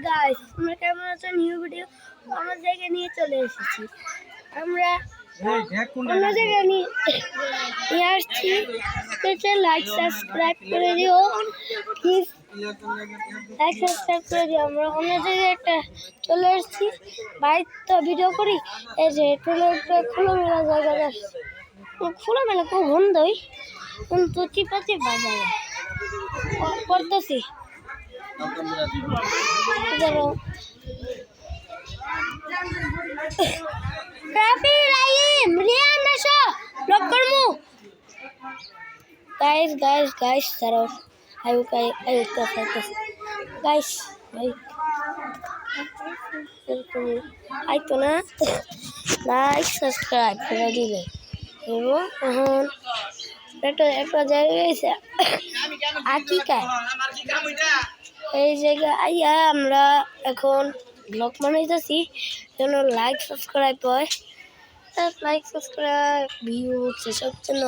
Guys, আমরা কেমন আছো? নিউ ভিডিও অন্য জায়গায় নিয়ে চলে এসেছি। আমরা অন্য জায়গায় নিয়ে আসছি। লাইক সাবস্ক্রাইব করে দিও প্লিজ, লাইক সাবস্ক্রাইব করে দিও। আমরা অন্য জায়গায় একটা চলে এসেছি, বাইরে তো ভিডিও করি। এই যে একটা খোলামেলা জায়গায় আসছি। খোলামেলা খুব বন্ধই, কিন্তু চিপা চিপা জায়গা করতেছি। Guys, Sarah, I will guys, I to na like subscribe করে দিলে এবং এখন একটা জায়গায় এসে এই জায়গায় আইয়া আমরা এখন ব্লগ বানাইতেছি, জন্য লাইক সাবস্ক্রাইব হয়, লাইক সাবস্ক্রাইব ভিউ সেসব জন্য